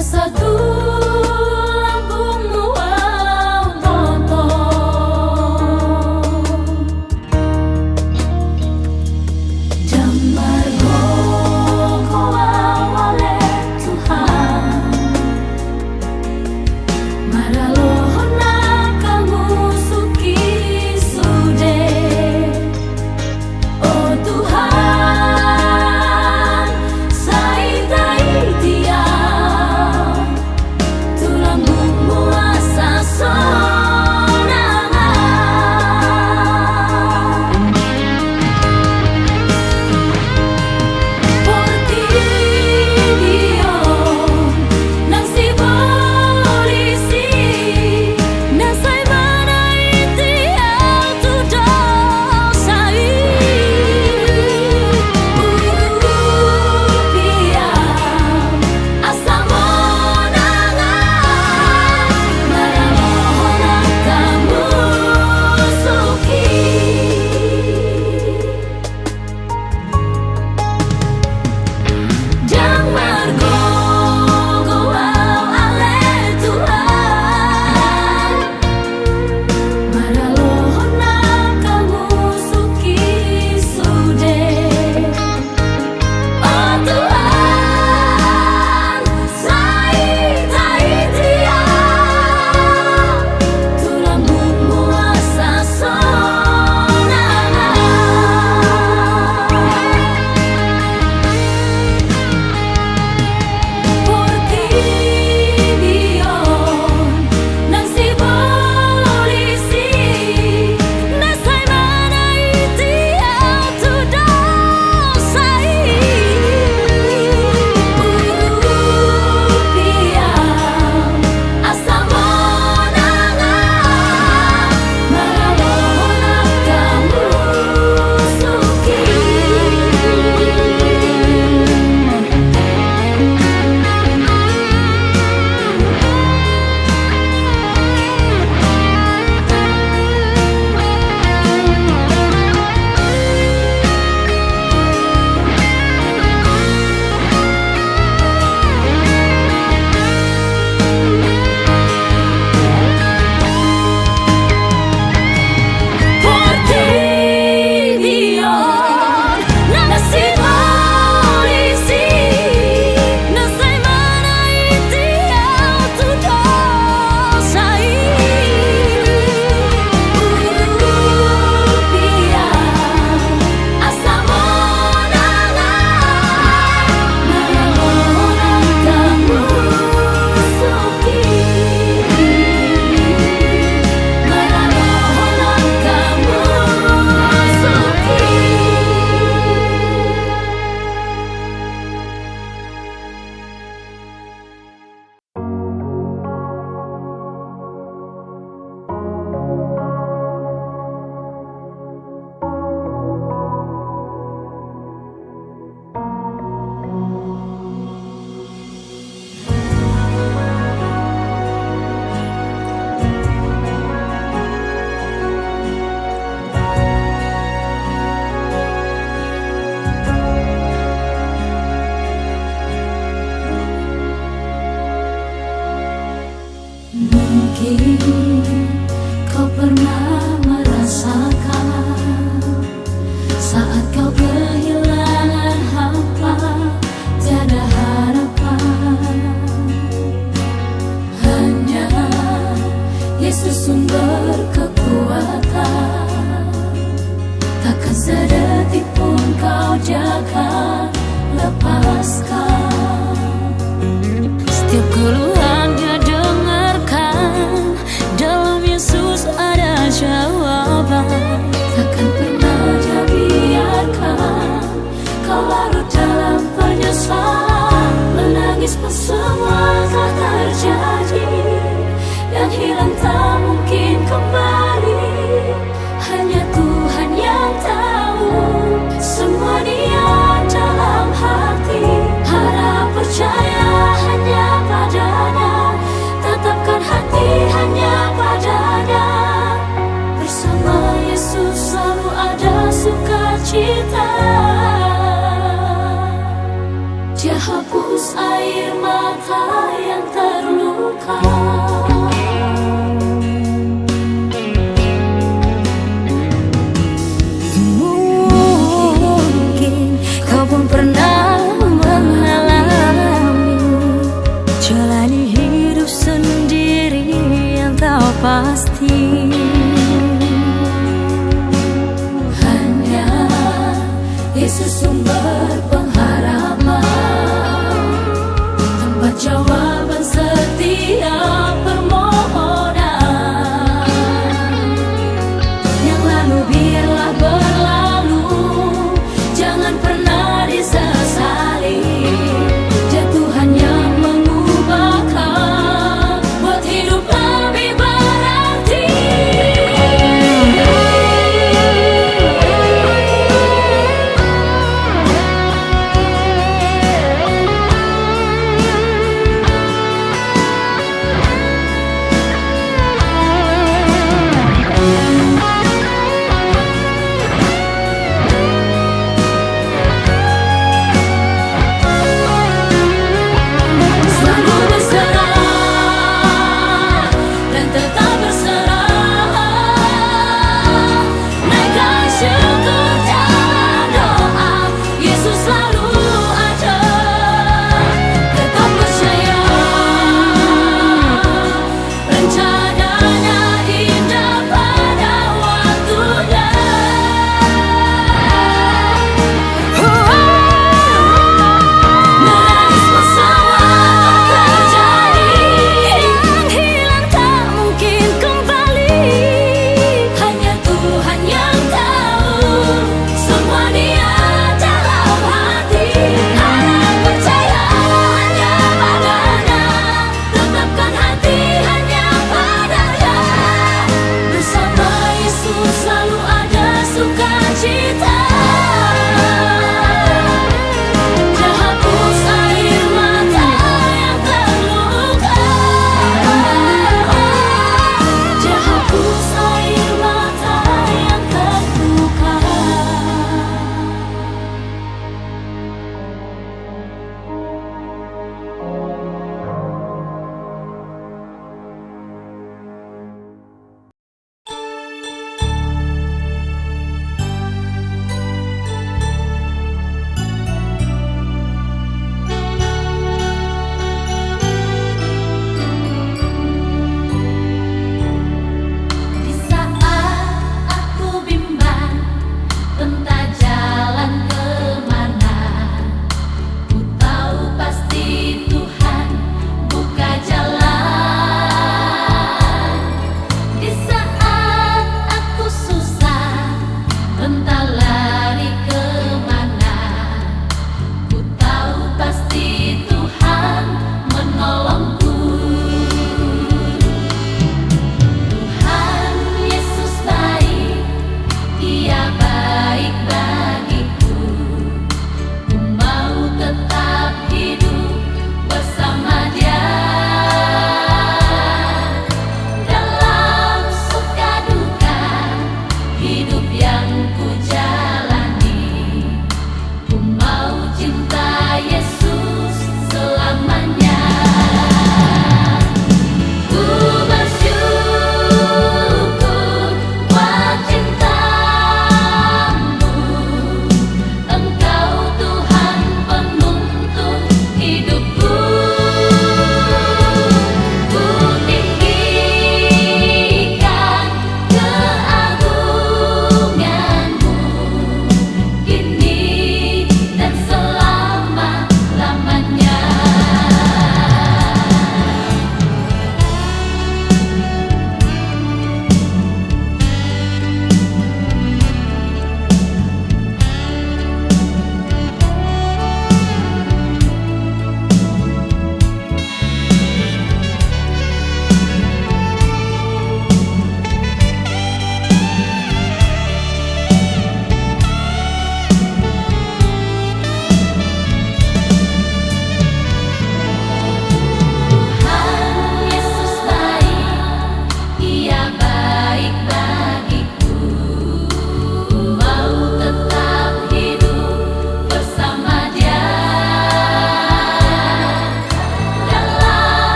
Satu lambungmu tonton, damar kau oleh Tuhan, maralohona kamu suki sude, oh Tuhan, sai tai dia. Kau pernah merasakan saat kau kehilangan hampa, tiada harapan. Hanya Yesus sumber kekuatan, takkan sedetik pun kau jangan lepaskan. Setiap keluhan Dia dengarkan, dalam Yesus ada jawaban. Takkan pernah Dia biarkan kau larut dalam penyesalan, menangis pun semua telah terjadi, yang hilang tak mungkin kembali. Hanya Tuhan yang tahu semua Dia dalam hati. Harap percaya hanya padanya, tetapkan hati hanya padanya. Bersama Yesus selalu ada sukacita. Dia hapus air mata yang Jalani hidup sendiri yang tak pasti. Hanya Yesus sumber pengharapan, tempat jawaban setiap permohonan. Yang lalu biarlah berlalu, jangan pernah disesali. Dia Tuhan yang mengubahkan, buat hidup lebih berarti.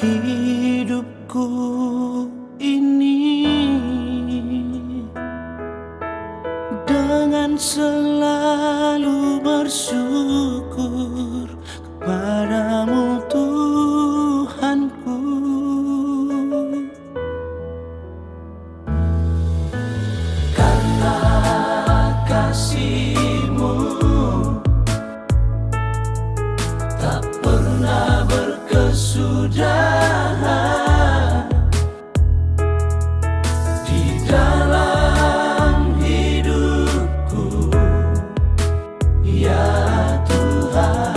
hidupku ini dengan selalu bersyukur kepadamu Tuhanku. Karena kasih-Mu tak pernah berkesudahan di dalam hidupku, ya Tuhan.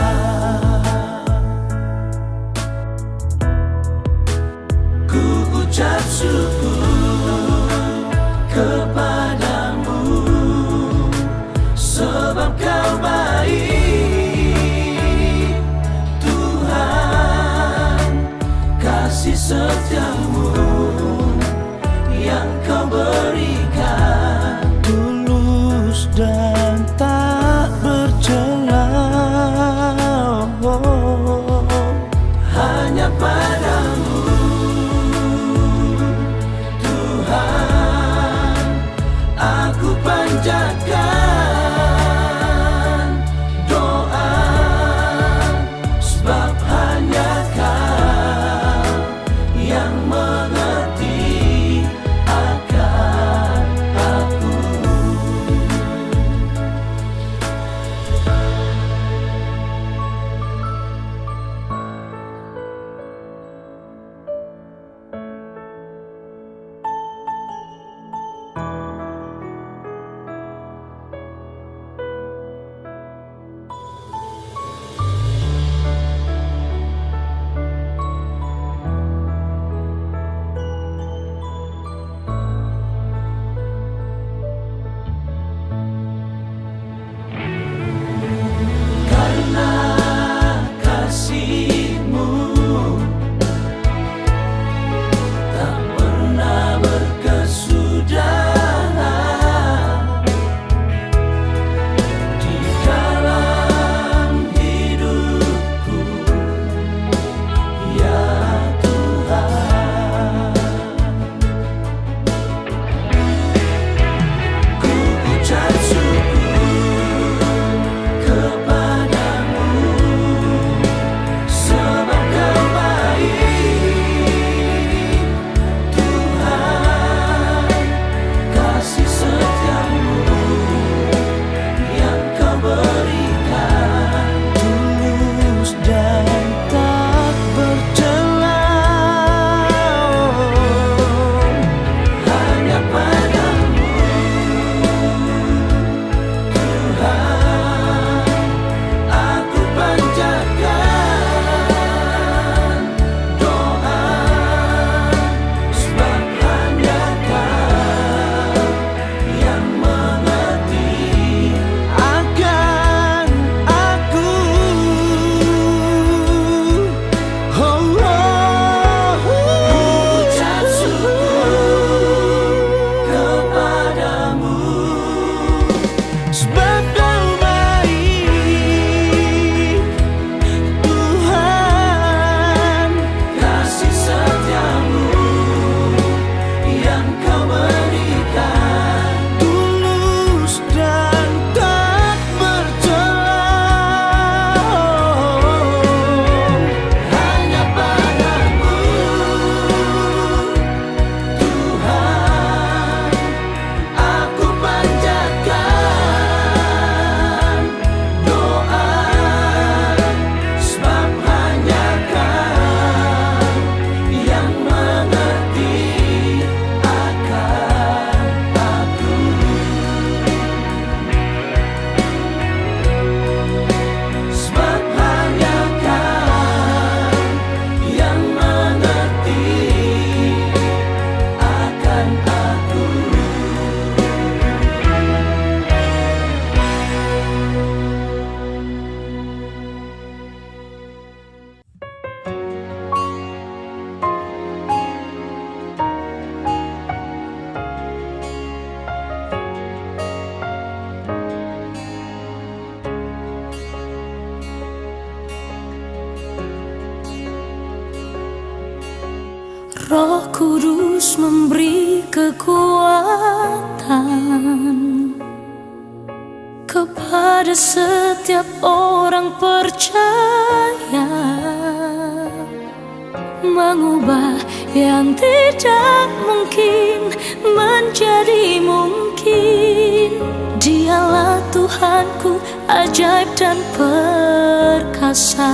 Ku ucap syukur kepadamu sebab Kau baik, Tuhan. Kasih setiamu yang Kau berikan tulus dan tak bercela, hanya padamu Tuhan aku panjatkan doa, sebab hanya Kau yang Roh Kudus memberi kekuatan kepada setiap orang percaya, mengubah yang tidak mungkin menjadi mungkin. Dialah Tuhanku, ajaib dan perkasa.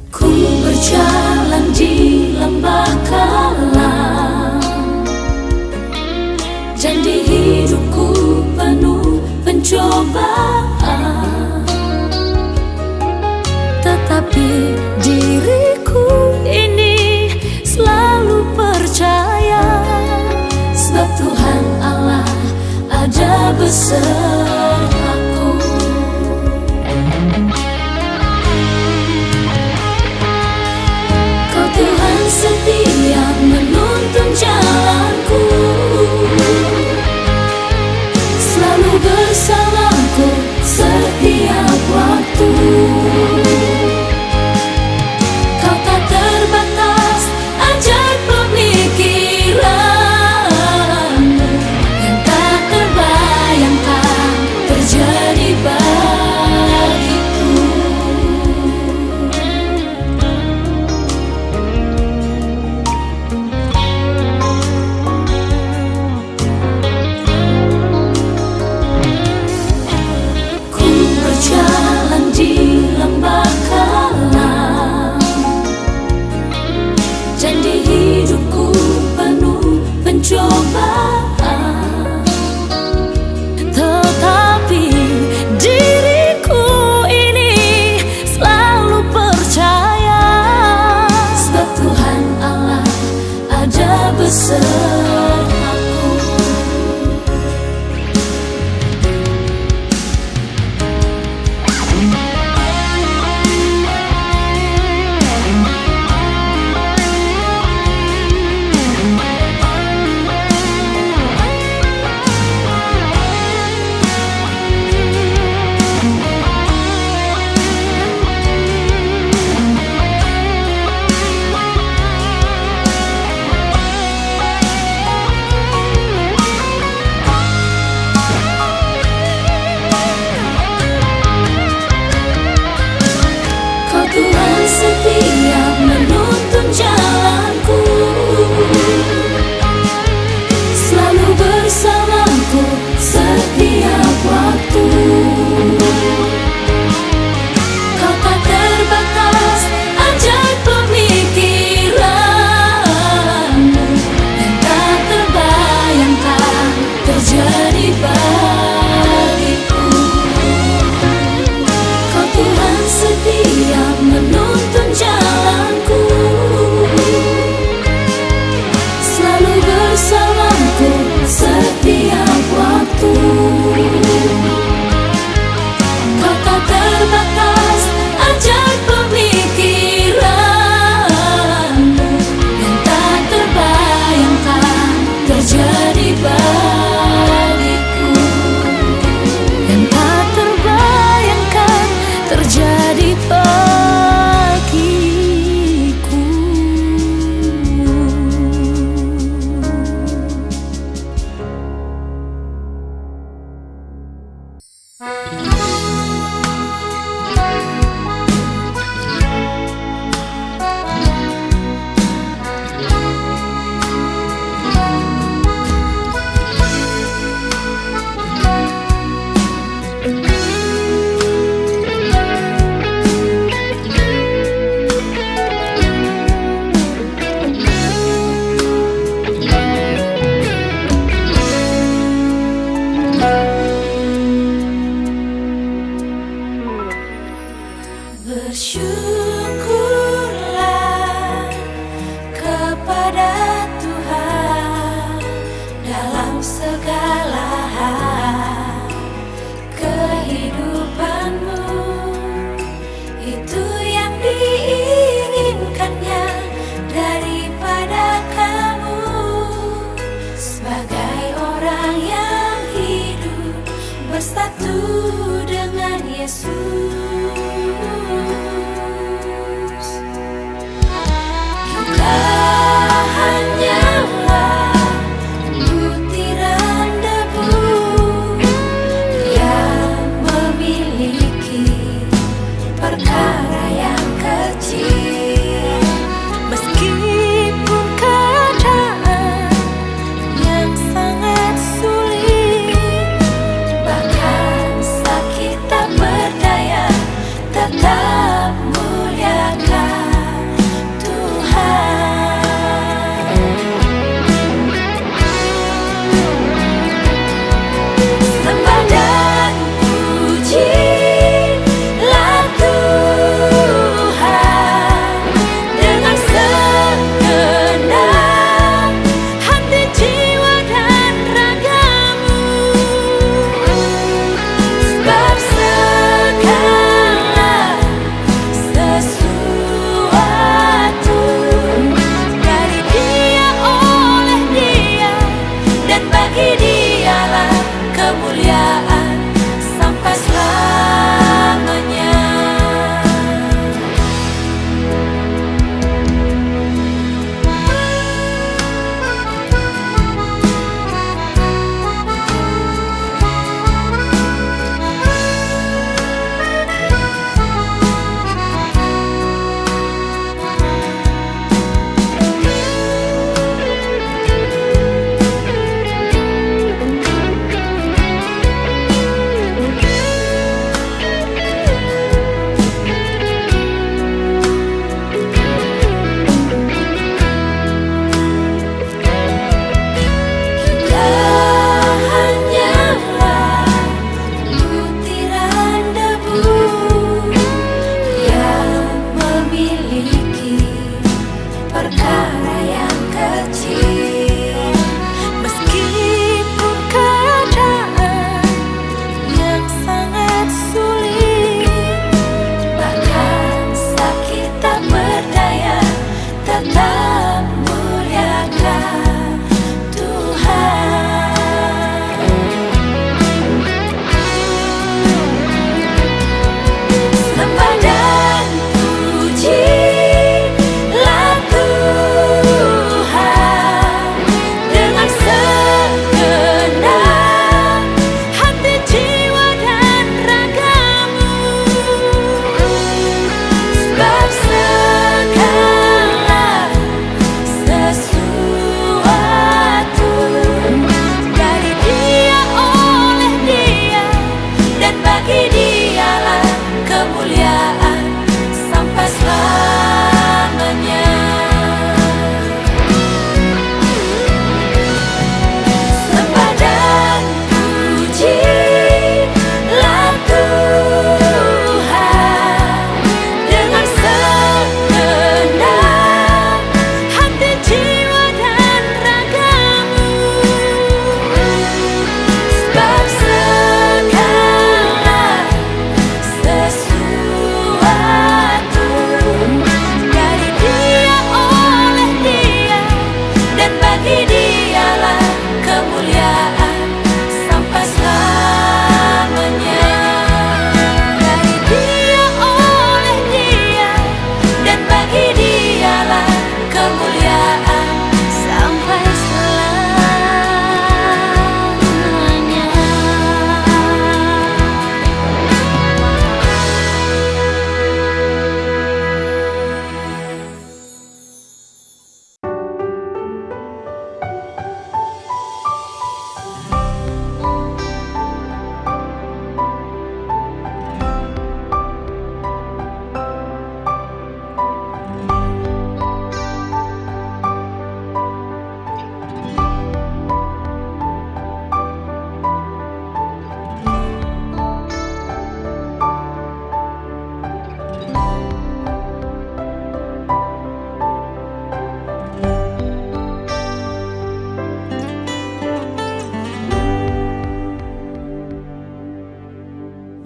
Ku berjalan di lembah kalam, dan di hidupku penuh pencobaan, tetapi diriku ini selalu percaya, sebab Tuhan Allah ada besertaku. Kau Tuhan setia menuntun jalanku, selalu bersamaku setiap waktu. Kau tak terbatas, ajaib pemikiranmu yang tak terbayangkan terjadi bagiku. Ku berjalan di lembah kalam, dan di hidupku penuh pencobaan, tetapi diriku ini selalu percaya, sebab Tuhan Allah ada besertaku. Kau Tuhan setia menuntun jalanku, selalu bersamaku setiap waktu. Kau tak terbatas, ajaib pemikiranmu yang tak terbayangkan terjadi bagiku. Kau Tuhan setia menuntun jalanku, selalu bersamaku setiap waktu. Kau tak terbatas, ajaib pemikiranmu yang tak terbayangkan terjadi bagiku, yang tak terbayangkan terjadi bagiku. Bersyukurlah kepada Tuhan dalam segala hal kehidupanmu. Itu yang diinginkannya daripada kamu, sebagai orang yang hidup bersatu dengan Yesus.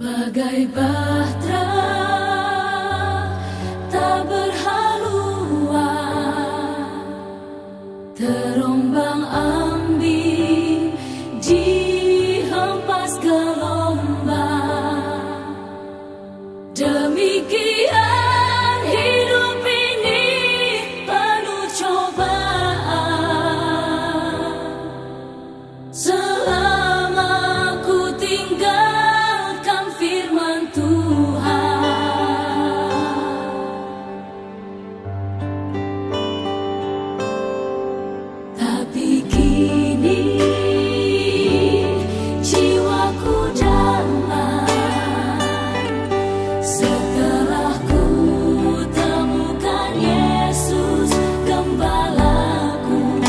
bagai bahtera tak berhaluan, terombang ambing dihempas gelombang. Demikian hidup ini penuh cobaan, selama ku tinggalkan firman Tuhan. Tapi kini jiwaku damai setelah ku temukan Yesus Gembalaku.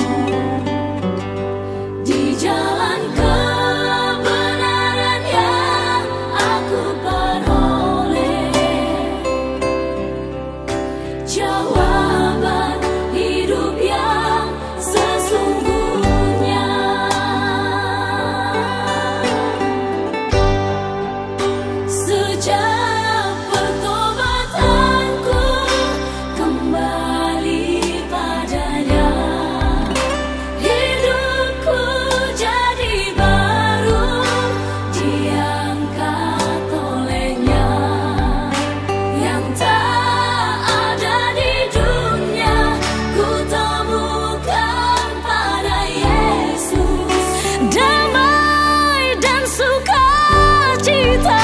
Di jalan kebenaran yang aku peroleh, jawaban hidup yang sesungguhnya. Sejak pertobatanku kembali padanya, hidupku jadi baru, diangkat olehnya. Yang tak ada di dunia ku temukan pada Yesus, damai dan sukacita.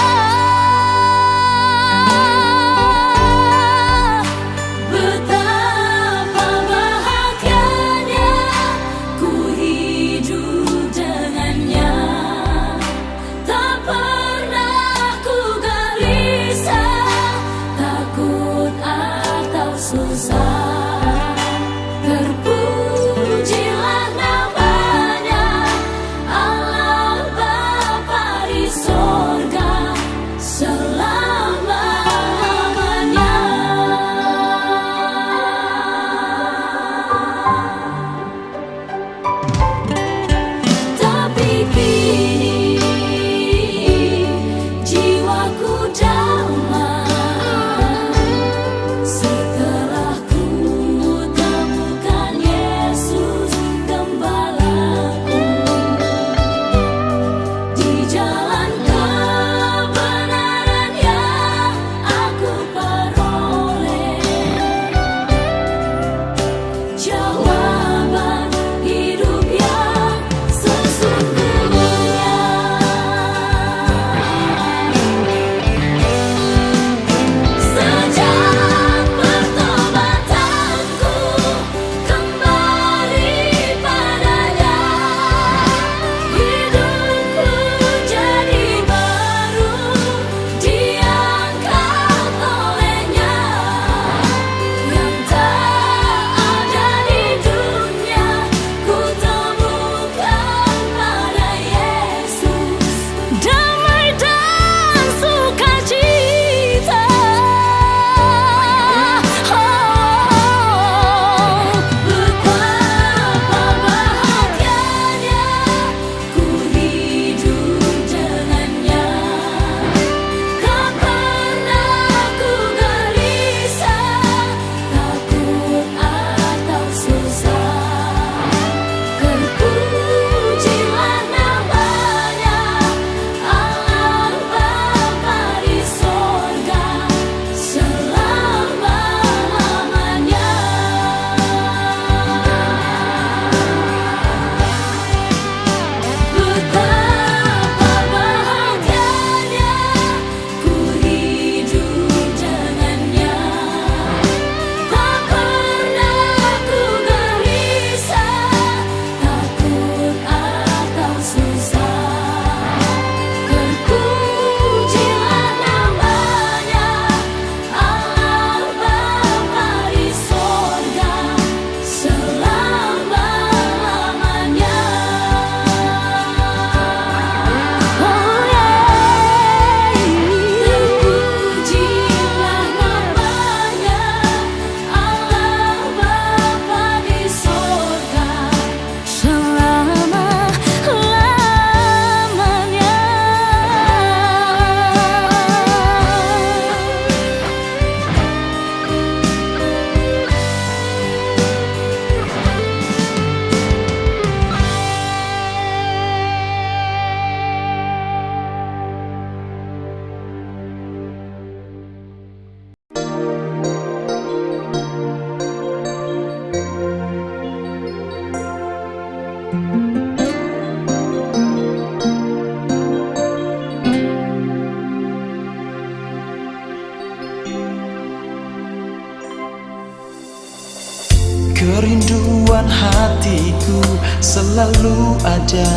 Kerinduan hatiku selalu ada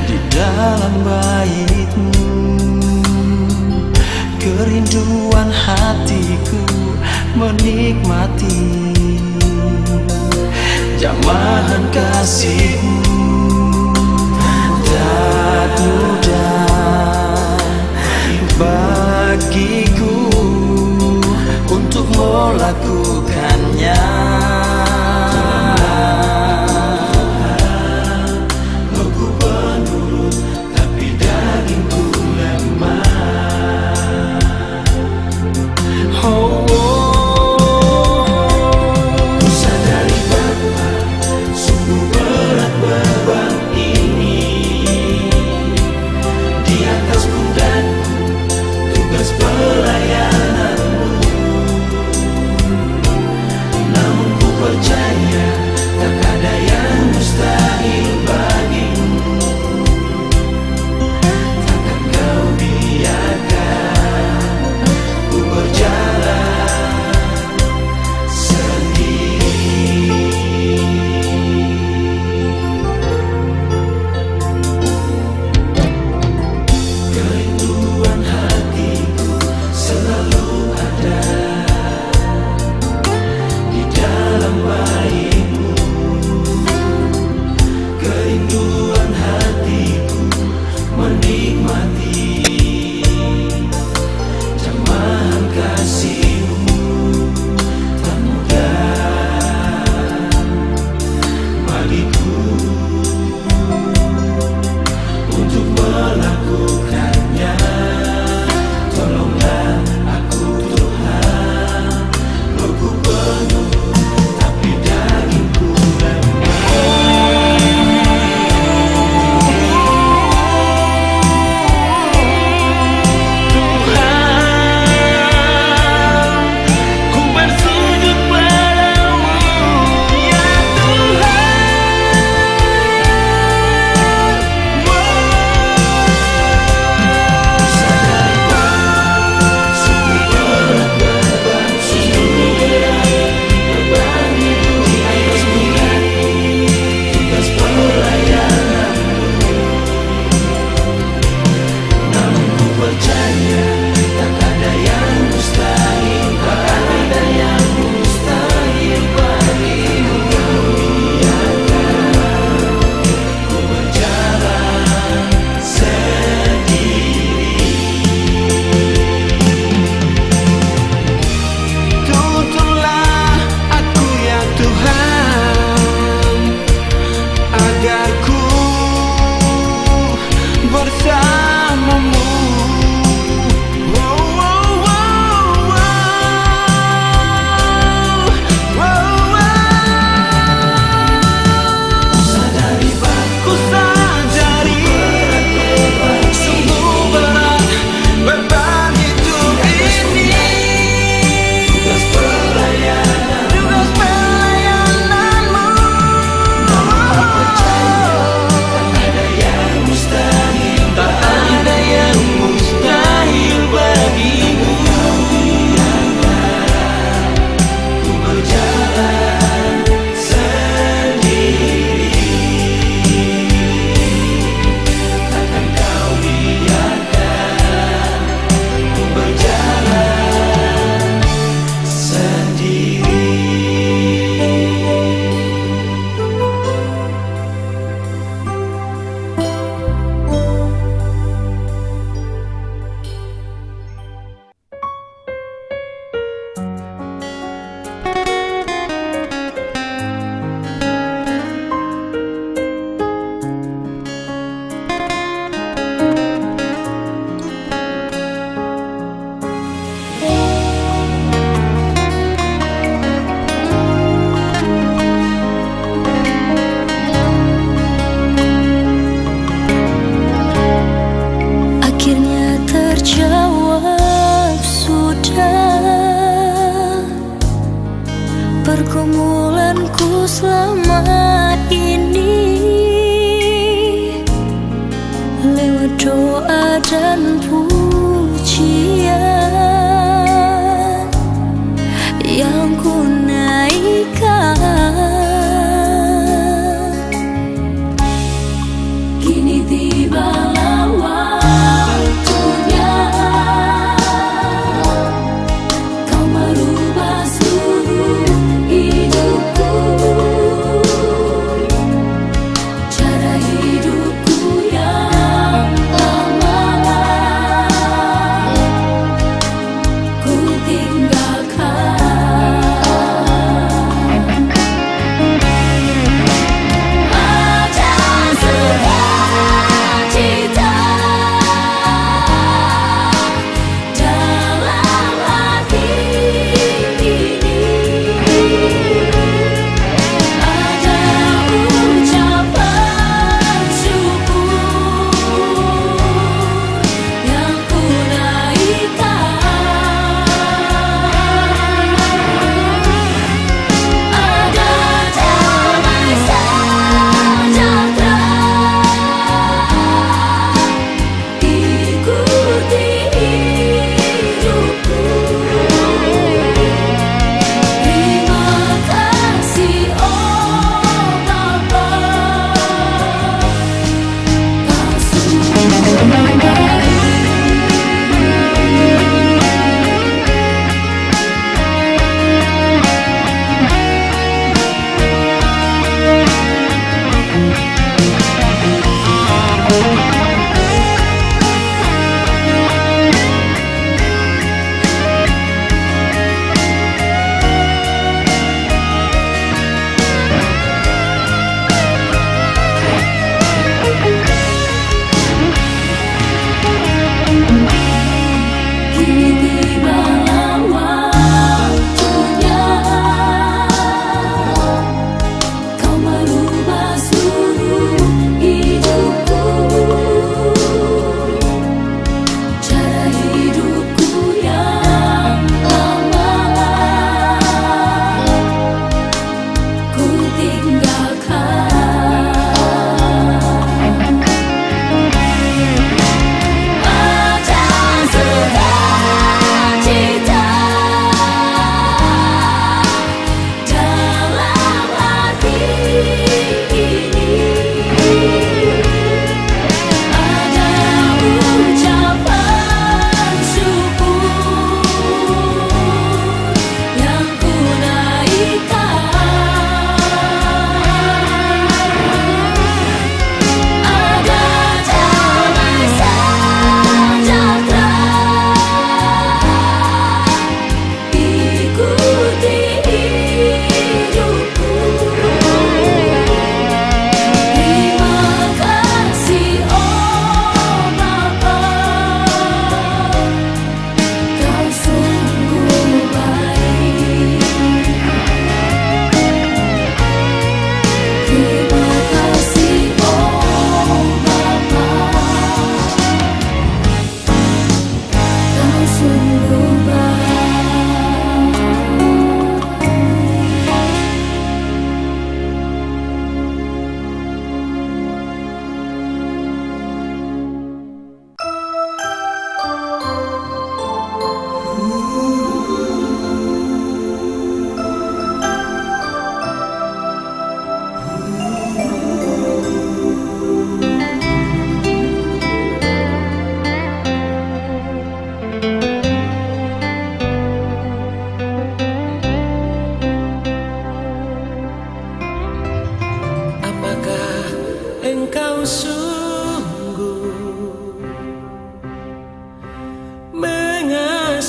di dalam baitmu. Kerinduan hatiku menikmati jamahan kasihmu. Tak mudah bagiku untuk melakukannya. Rohku penurut tapi dagingku lemah. Oh, sadari Bapa, sungguh berat beban ini di atas pundakku, tugas pelayananmu. Namun ku percaya tak ada yang mustahil bagimu. Takkan kau biarkan ku berjalan sendiri. Kerinduan hatiku selalu ada di dalam baitmu. Kerinduan hatiku menikmati jamahan kasihmu. Tak mudah bagiku untuk melakukannya. Tolonglah aku Tuhan, rohku penuh tapi dagingku Tuhan, ku bersujud padamu, ya percaya tak ada yang mustahil, tak ada yang mustahil bagimu. Biarkan ku berjalan sendiri. Tuntunlah aku ya Tuhan, agar ku bersamamu. pergumulanku selama ini, lewat doa dan pujian yang ku naik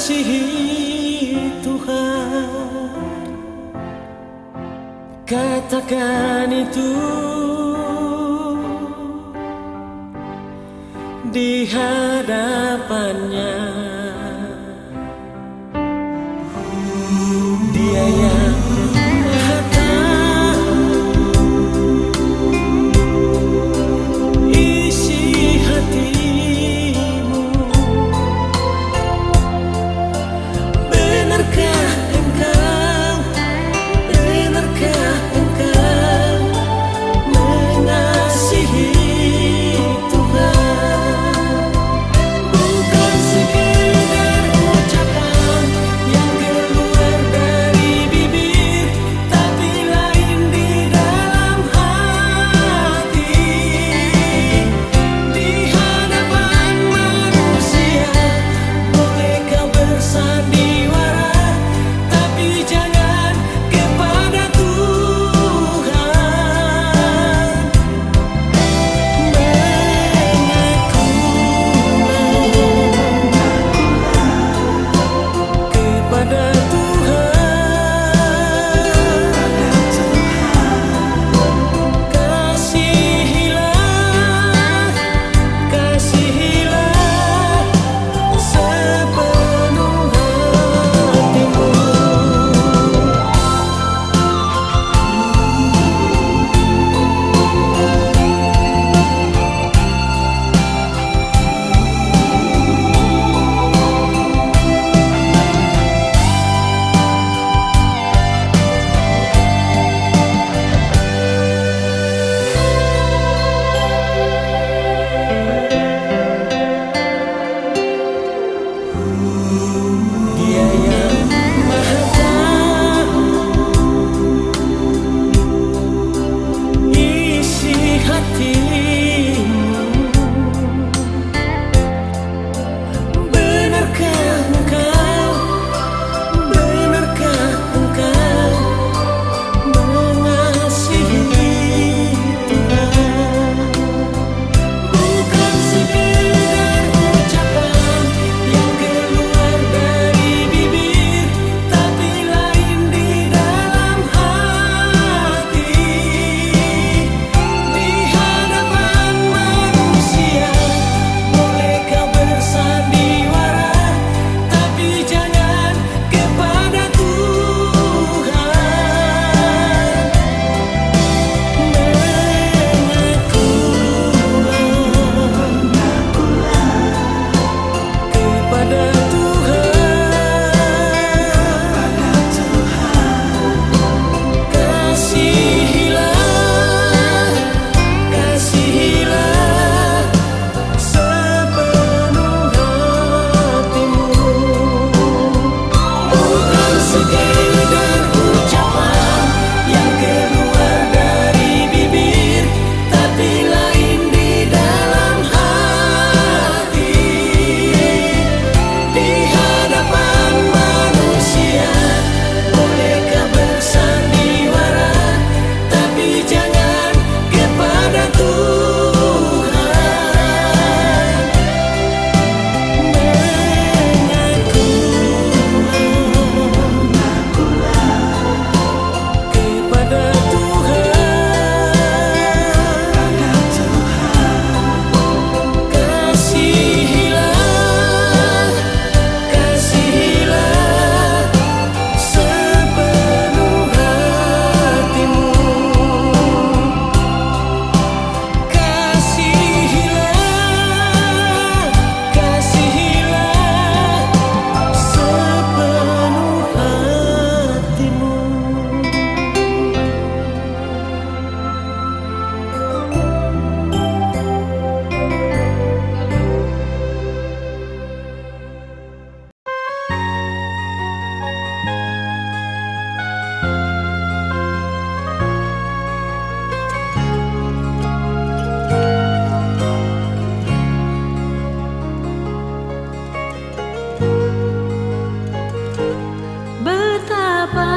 mengasihi Tuhan. Katakan itu di hadapannya. Dia yang Maha Tahu isi hatimu. Benarkah engkau mengasihi Tuhan? Bukan sekedar ucapan yang keluar dari bibir, tapi lain di dalam hati. Di hadapan manusia boleh kau bersandiwara, tapi jangan kepada Tuhan. Kepada Tuhan, kasihilah sepenuh hatimu. Dia yang Maha Tahu isi hatimu. Benarkah engkau mengasihi Tuhan? Bukan sekedar ucapan yang keluar dari bibir, tapi lain di dalam hati. Di hadapan manusia boleh kau bersandiwara, tapi jangan kepada Tuhan. Kepada Tuhan, kasihilah sepenuh hatimu. Bukan sekedar ucapan yang keluar dari bibir, tapi lain di dalam hati. Di hadapan manusia boleh kau bersandiwara, tapi jangan kepada Tuhan. Kepada Tuhan, kasihilah sepenuh hatimu. Kasihilah sepenuh hatimu. Betapa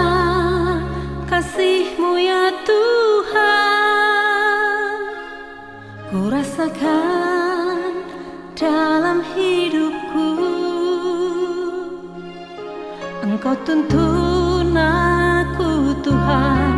kasih-Mu ya Tuhan, ku rasakan dalam hidupku. Engkau tuntun aku Tuhan